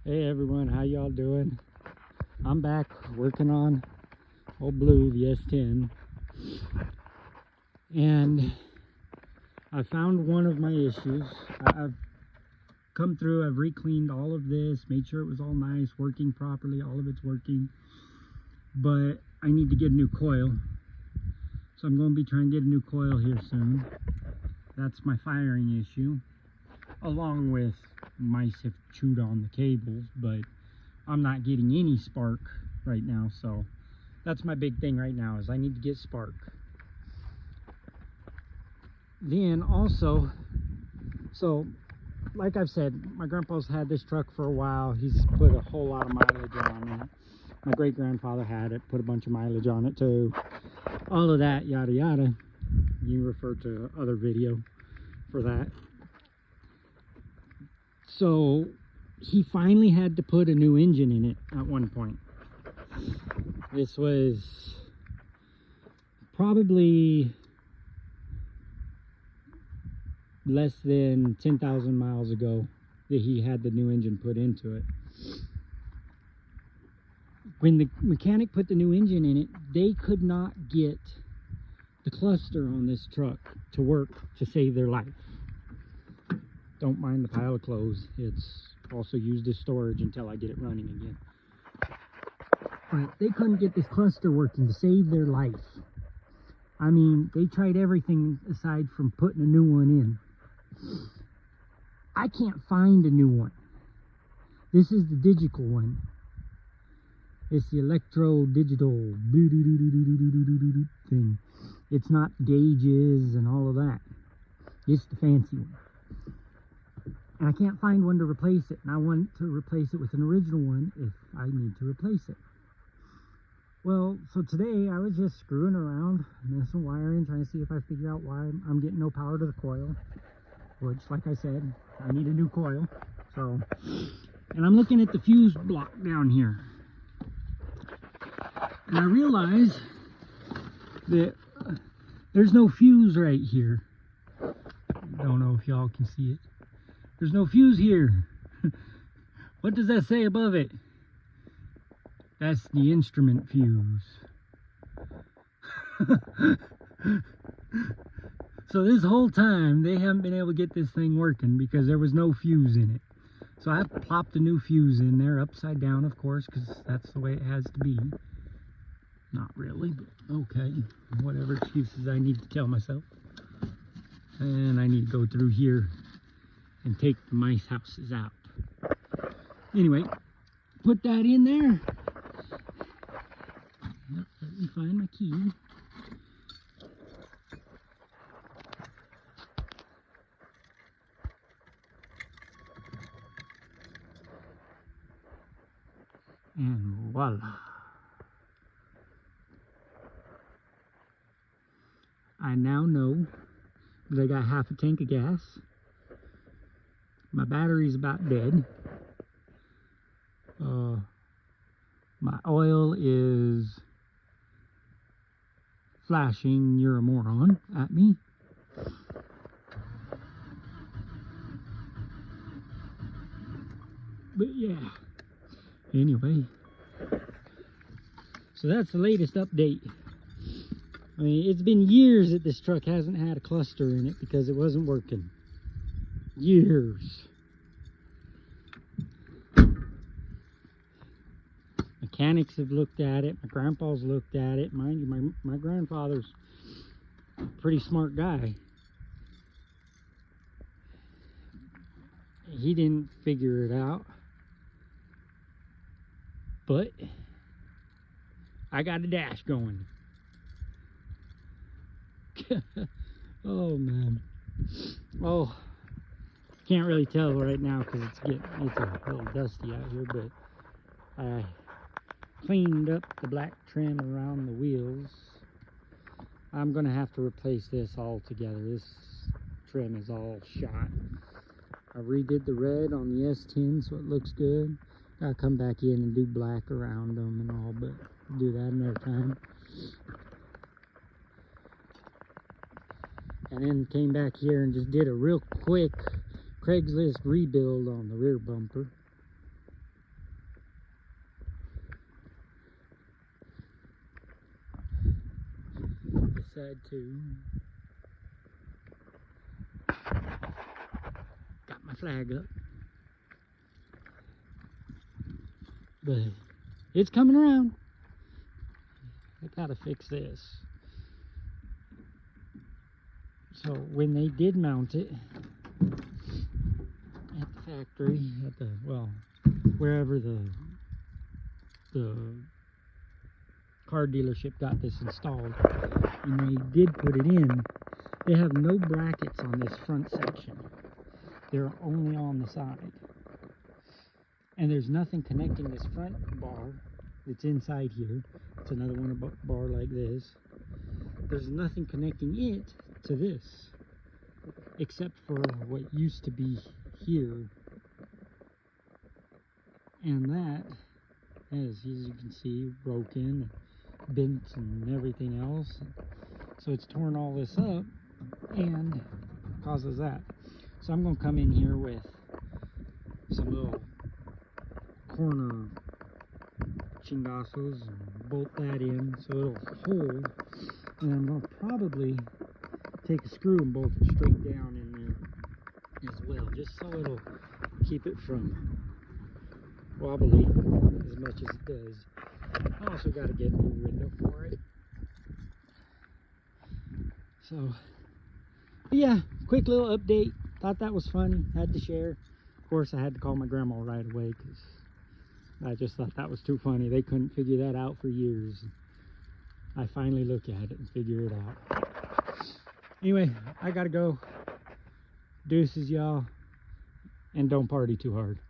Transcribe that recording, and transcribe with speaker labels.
Speaker 1: Hey everyone, how y'all doing? I'm back working on old Blue, the S-10, and I found one of my issues. I've come through, I've re-cleaned all of this, made sure it was all nice, working properly, all of it's working, but I need to get a new coil. So I'm going to be trying to get a new coil here soon. That's my firing issue, along with mice have chewed on the cables, but I'm not getting any spark right now, so that's my big thing right now, is I need to get spark. Then also, so like I've said, my grandpa's had this truck for a while. He's put a whole lot of mileage on it. My great-grandfather had it, put a bunch of mileage on it too. All of that, yada yada. You refer to other video for that. So he finally had to put a new engine in it at one point. This was probably less than 10,000 miles ago that he had the new engine put into it. When the mechanic put the new engine in it, they could not get the cluster on this truck to work to save their life. Don't mind the pile of clothes. It's also used as storage until I get it running again. But they couldn't get this cluster working to save their life. I mean, they tried everything aside from putting a new one in. I can't find a new one. This is the digital one. It's the electro-digital thing. It's not gauges and all of that. It's the fancy one. And I can't find one to replace it. And I want to replace it with an original one if I need to replace it. Well, so today I was just screwing around, messing wiring, trying to see if I figure out why I'm getting no power to the coil. Which, like I said, I need a new coil. So, and I'm looking at the fuse block down here. And I realize that there's no fuse right here. Don't know if y'all can see it. There's no fuse here. What does that say above it? That's the instrument fuse. So this whole time they haven't been able to get this thing working because there was no fuse in it. So I plopped a new fuse in there, upside down of course, because that's the way it has to be. Not really, but okay. Whatever excuses I need to tell myself. And I need to go through here and take the mice houses out. Anyway, put that in there. Let me find my key. And voila. I now know that I got half a tank of gas. My battery's about dead. My oil is flashing, you're a moron, at me. But yeah, anyway, so that's the latest update. I mean, it's been years that this truck hasn't had a cluster in it because it wasn't working. Years. Mechanics have looked at it. My grandpa's looked at it. Mind you, my grandfather's a pretty smart guy. He didn't figure it out. But I got a dash going. Oh man. Oh, can't really tell right now because it's a little dusty out here, but I cleaned up the black trim around the wheels. I'm gonna have to replace this all together. This trim is all shot. I redid the red on the S-10 so it looks good. Gotta come back in and do black around them and all, but I'll do that another time. And then came back here and just did a real quick Craigslist rebuild on the rear bumper. side too. Got my flag up. But it's coming around. I gotta fix this. So when they did mount it at the factory, at the, well, wherever the car dealership got this installed, and they did put it in, they have no brackets on this front section. They're only on the side. And there's nothing connecting this front bar that's inside here. It's another one, a bar like this. There's nothing connecting it to this, except for what used to be here. And that, as you can see, broken, bent and everything else. So it's torn all this up and causes that. So I'm going to come in here with some little corner chingazos and bolt that in so it'll hold. And I'm going to probably take a screw and bolt it straight down in there as well, just so it'll keep it from wobbling as much as it does. I also got to get a new window for it. So, yeah, quick little update. Thought that was funny. Had to share. Of course, I had to call my grandma right away because I just thought that was too funny. They couldn't figure that out for years. I finally look at it and figure it out. Anyway, I gotta go. Deuces, y'all. And don't party too hard.